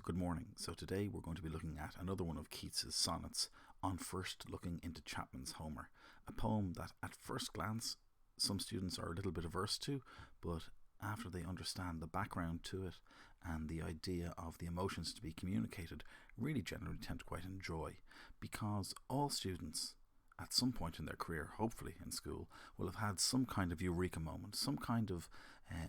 So good morning. So today we're going to be looking at another one of Keats's sonnets, On First Looking into Chapman's Homer, a poem that at first glance some students are a little bit averse to, but after they understand the background to it and the idea of the emotions to be communicated, really generally tend to quite enjoy, because all students at some point in their career, hopefully in school, will have had some kind of eureka moment, some kind of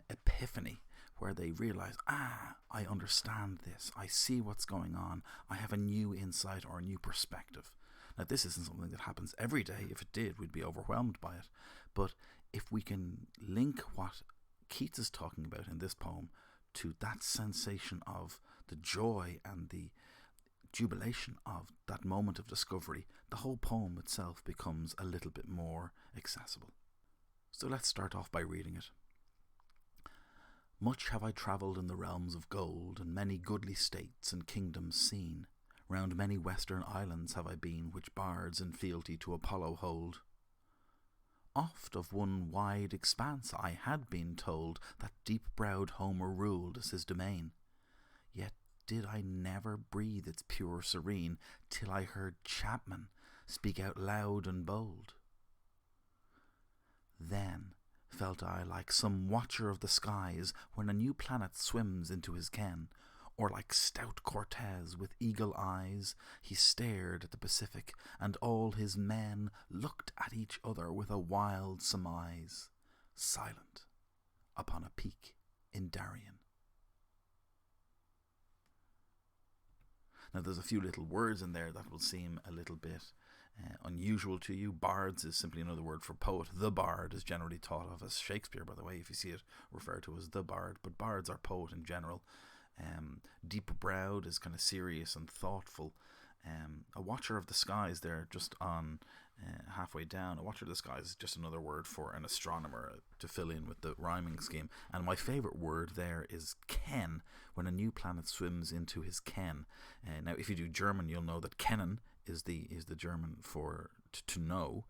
epiphany where they realise, I understand this, I see what's going on, I have a new insight or a new perspective. Now, this isn't something that happens every day. If it did, we'd be overwhelmed by it. But if we can link what Keats is talking about in this poem to that sensation of the joy and the jubilation of that moment of discovery, the whole poem itself becomes a little bit more accessible. So let's start off by reading it. Much have I travelled in the realms of gold, and many goodly states and kingdoms seen. Round many western islands have I been, which bards in fealty to Apollo hold. Oft of one wide expanse I had been told that deep-browed Homer ruled as his domain. Yet did I never breathe its pure serene till I heard Chapman speak out loud and bold. Then felt I like some watcher of the skies when a new planet swims into his ken, or like stout Cortez with eagle eyes he stared at the Pacific, and all his men looked at each other with a wild surmise, silent upon a peak in Darien. Now, there's a few little words in there that will seem a little bit unusual to you. Bards is simply another word for poet. The bard is generally thought of as Shakespeare, by the way, if you see it referred to as the bard. But bards are poet in general. Deep-browed is kind of serious and thoughtful. A watcher of the skies there, just on halfway down. A watcher of the skies is just another word for an astronomer to fill in with the rhyming scheme. And my favourite word there is ken, when a new planet swims into his ken. Now, if you do German, you'll know that kennen is the German for to know,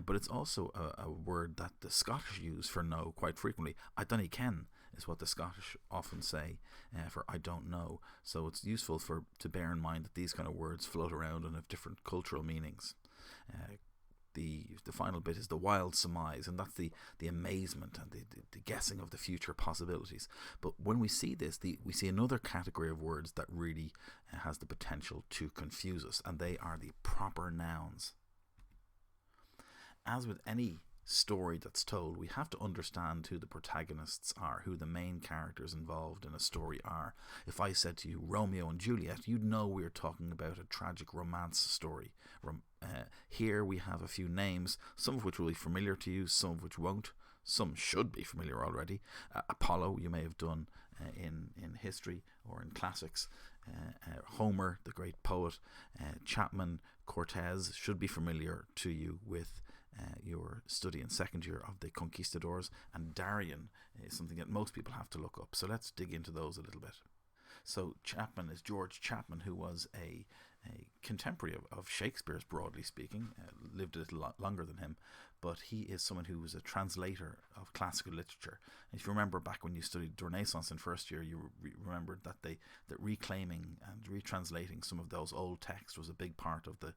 but it's also a word that the Scottish use for know quite frequently. I dunna ken is what the Scottish often say for I don't know. So it's useful to bear in mind that these kind of words float around and have different cultural meanings. The final bit is the wild surmise, and that's the amazement and the guessing of the future possibilities. But when we see this, we see another category of words that really has the potential to confuse us, and they are the proper nouns. As with any story that's told, we have to understand who the protagonists are, who the main characters involved in a story are. If I said to you Romeo and Juliet, you'd know we're talking about a tragic romance story. Here we have a few names, some of which will be familiar to you, some of which won't. Some should be familiar already. Apollo, you may have done in history or in classics. Homer, the great poet. Chapman, Cortez should be familiar to you with your study in second year of the Conquistadors. And Darien is something that most people have to look up. So let's dig into those a little bit. So Chapman is George Chapman, who was a contemporary of Shakespeare's, broadly speaking, lived a little longer than him, but he is someone who was a translator of classical literature. And if you remember back when you studied the Renaissance in first year, you remembered that reclaiming and retranslating some of those old texts was a big part of the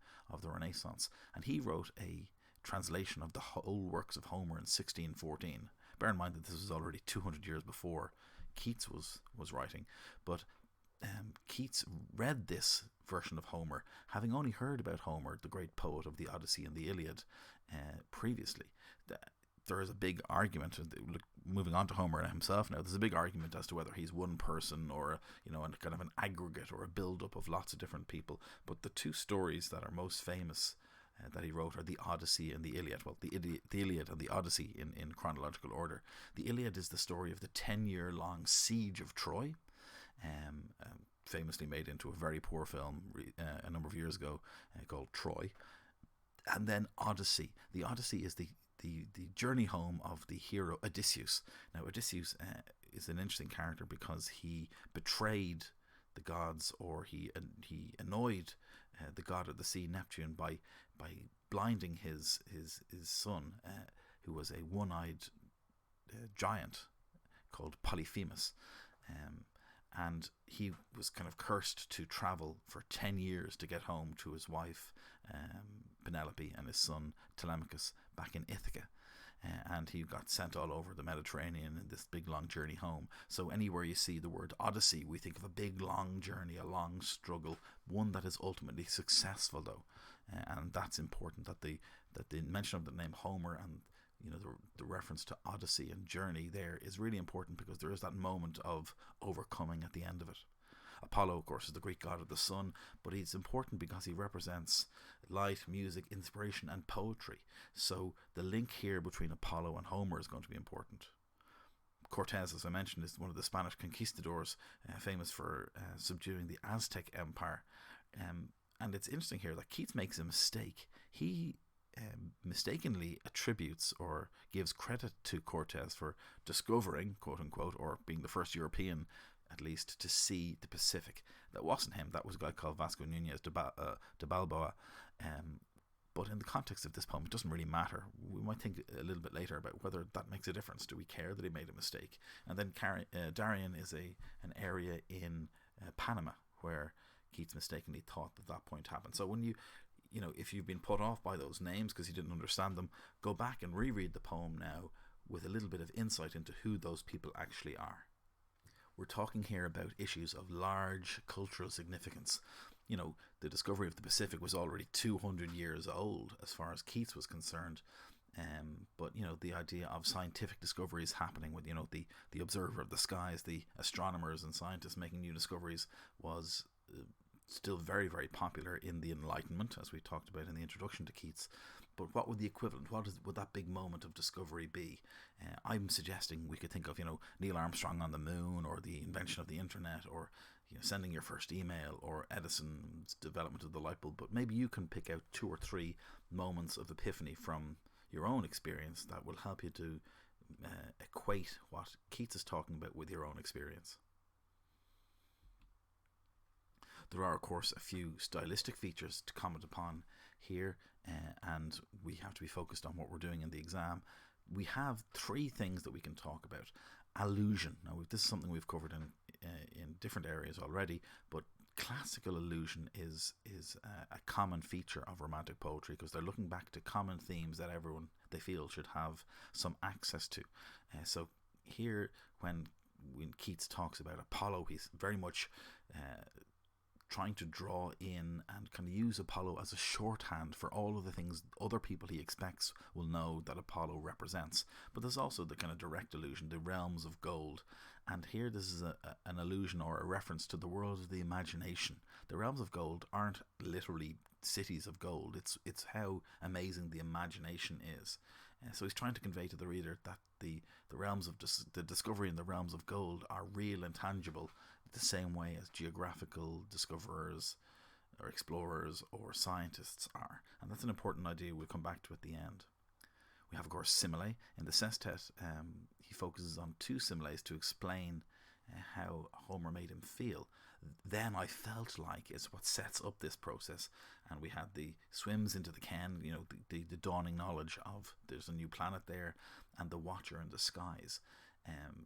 Renaissance. And he wrote a translation of the whole works of Homer in 1614. Bear in mind that this was already 200 years before Keats was writing, but Keats read this version of Homer, having only heard about Homer, the great poet of the Odyssey and the Iliad, previously. There is a big argument, moving on to Homer himself now, there's a big argument as to whether he's one person or kind of an aggregate or a build-up of lots of different people. But the two stories that are most famous that he wrote are the Odyssey and the Iliad. Well, the Iliad and the Odyssey in chronological order. The Iliad is the story of the 10-year-long siege of Troy, famously made into a very poor film a number of years ago called Troy. And then Odyssey. The Odyssey is the journey home of the hero Odysseus. Now, Odysseus is an interesting character because he betrayed the gods, or he annoyed the god of the sea, Neptune, by blinding his son, who was a one-eyed giant called Polyphemus. and he was kind of cursed to travel for 10 years to get home to his wife Penelope and his son Telemachus back in Ithaca. And he got sent all over the Mediterranean in this big long journey home. So anywhere you see the word Odyssey, we think of a big long journey, a long struggle, one that is ultimately successful though. And that's important, that the mention of the name Homer and the reference to Odyssey and journey there is really important, because there is that moment of overcoming at the end of it. Apollo, of course, is the Greek god of the sun, but he's important because he represents light, music, inspiration, and poetry. So the link here between Apollo and Homer is going to be important. Cortez, as I mentioned, is one of the Spanish conquistadors, famous for subduing the Aztec Empire. And it's interesting here that Keats makes a mistake. He mistakenly attributes or gives credit to Cortez for discovering, quote unquote, or being the first European, at least, to see the Pacific. That wasn't him. That was a guy called Vasco Núñez de Balboa. But in the context of this poem, it doesn't really matter. We might think a little bit later about whether that makes a difference. Do we care that he made a mistake? And then Darien is an area in Panama where Keats mistakenly thought that point happened. So when if you've been put off by those names because you didn't understand them, go back and reread the poem now with a little bit of insight into who those people actually are. We're talking here about issues of large cultural significance. The discovery of the Pacific was already 200 years old as far as Keats was concerned. But the idea of scientific discoveries happening with the observer of the skies, the astronomers and scientists making new discoveries, was still very, very popular in the Enlightenment, as we talked about in the introduction to Keats. But what would the equivalent, would that big moment of discovery be? I'm suggesting we could think of, Neil Armstrong on the moon, or the invention of the internet, or sending your first email, or Edison's development of the light bulb. But maybe you can pick out 2 or 3 moments of epiphany from your own experience that will help you to equate what Keats is talking about with your own experience. There are, of course, a few stylistic features to comment upon here, and we have to be focused on what we're doing in the exam. We have 3 things that we can talk about. Allusion. Now, this is something we've covered in different areas already, but classical allusion is a common feature of romantic poetry, because they're looking back to common themes that everyone, they feel, should have some access to. So here, when Keats talks about Apollo, he's very much trying to draw in and kind of use Apollo as a shorthand for all of the things other people he expects will know that Apollo represents. But there's also the kind of direct allusion, the realms of gold. And here this is an allusion or a reference to the world of the imagination. The realms of gold aren't literally cities of gold. It's how amazing the imagination is. So he's trying to convey to the reader that the realms of the discovery in the realms of gold are real and tangible, the same way as geographical discoverers or explorers or scientists are. And that's an important idea we'll come back to at the end. We have, of course, simile. In the sestet, he focuses on 2 similes to explain how Homer made him feel. Then I felt like is what sets up this process. And we had the swims into the Ken, the dawning knowledge of there's a new planet there, and the watcher in the skies.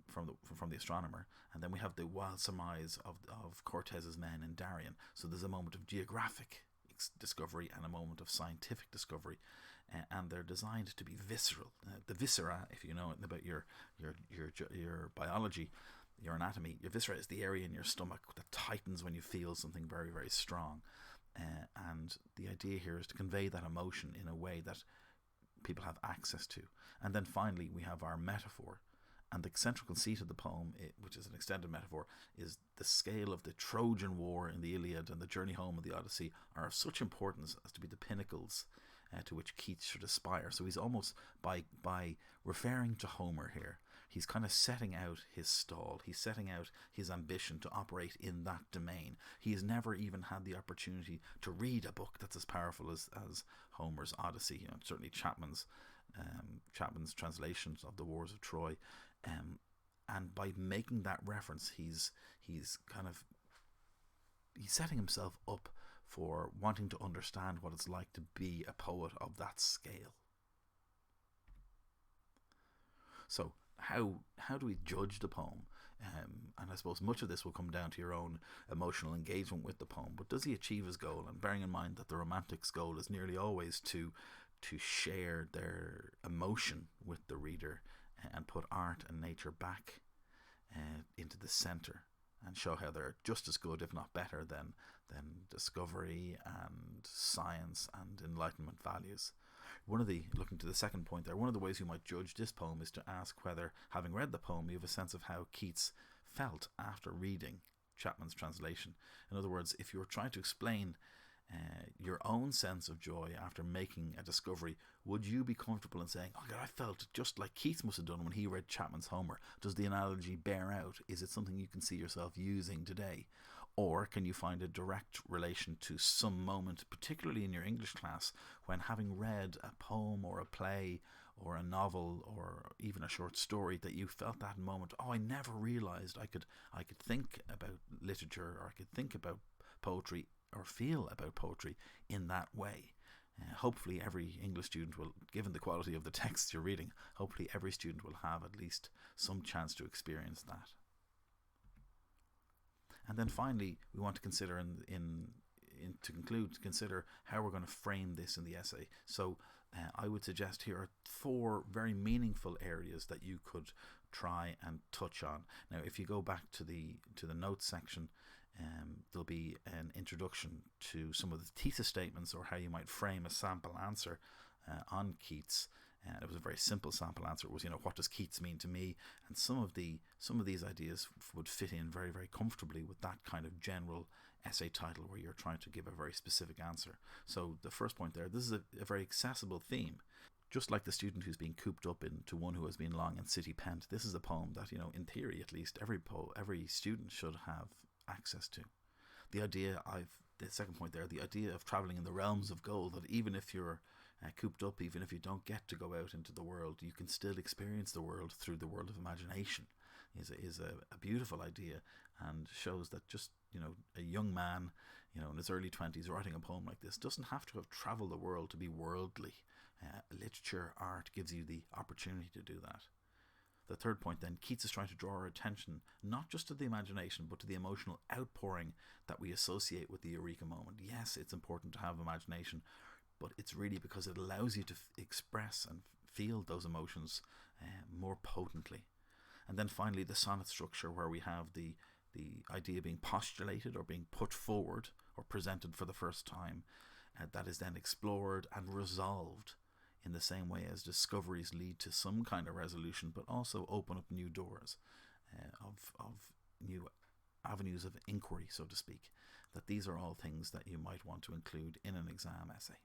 From the astronomer, and then we have the wild surmise of Cortez's men in Darien. So there's a moment of geographic discovery and a moment of scientific discovery, and they're designed to be visceral. The viscera, if you know about your biology, your anatomy, your viscera is the area in your stomach that tightens when you feel something very, very strong. And the idea here is to convey that emotion in a way that people have access to. And then finally, we have our metaphor. And the central conceit of the poem, which is an extended metaphor, is the scale of the Trojan War in the Iliad and the journey home of the Odyssey are of such importance as to be the pinnacles to which Keats should aspire. So he's almost, by referring to Homer here, he's kind of setting out his stall. He's setting out his ambition to operate in that domain. He has never even had the opportunity to read a book that's as powerful as Homer's Odyssey. Certainly Chapman's translations of the Wars of Troy. And by making that reference, he's setting himself up for wanting to understand what it's like to be a poet of that scale. So how do we judge the poem? And I suppose much of this will come down to your own emotional engagement with the poem. But does he achieve his goal? And bearing in mind that the romantic's goal is nearly always to share their emotion with the reader and put art and nature back into the centre and show how they're just as good, if not better, than discovery and science and enlightenment values. Looking to the second point there, one of the ways you might judge this poem is to ask whether, having read the poem, you have a sense of how Keats felt after reading Chapman's translation. In other words, if you were trying to explain your own sense of joy after making a discovery, would you be comfortable in saying, oh God, I felt just like Keats must have done when he read Chapman's Homer? Does the analogy bear out? Is it something you can see yourself using today? Or can you find a direct relation to some moment, particularly in your English class, when having read a poem or a play or a novel or even a short story, that you felt that moment, oh, I never realised I could think about literature, or I could think about poetry or feel about poetry in that way. Hopefully every English student will, given the quality of the texts you're reading, hopefully every student will have at least some chance to experience that. And then finally, we want to consider, to conclude, consider how we're going to frame this in the essay. So I would suggest here are 4 very meaningful areas that you could try and touch on. Now, if you go back to the notes section, there'll be an introduction to some of the thesis statements, or how you might frame a sample answer on Keats. It was a very simple sample answer. It was, what does Keats mean to me? And some of these ideas would fit in very, very comfortably with that kind of general essay title where you're trying to give a very specific answer. So the first point there, this is a very accessible theme. Just like the student who's been cooped up into one who has been long in city pent, this is a poem that, in theory at least, every student should have access to. The second point there, the idea of travelling in the realms of gold, that even if you're cooped up, even if you don't get to go out into the world, you can still experience the world through the world of imagination, is a beautiful idea, and shows that just, a young man, in his early 20s writing a poem like this doesn't have to have travelled the world to be worldly. Literature, art gives you the opportunity to do that. The third point then, Keats is trying to draw our attention not just to the imagination, but to the emotional outpouring that we associate with the eureka moment. Yes, it's important to have imagination, but it's really because it allows you to express and feel those emotions more potently. And then finally, the sonnet structure, where we have the idea being postulated or being put forward or presented for the first time, that is then explored and resolved in the same way as discoveries lead to some kind of resolution, but also open up new doors of new avenues of inquiry, so to speak. That these are all things that you might want to include in an exam essay.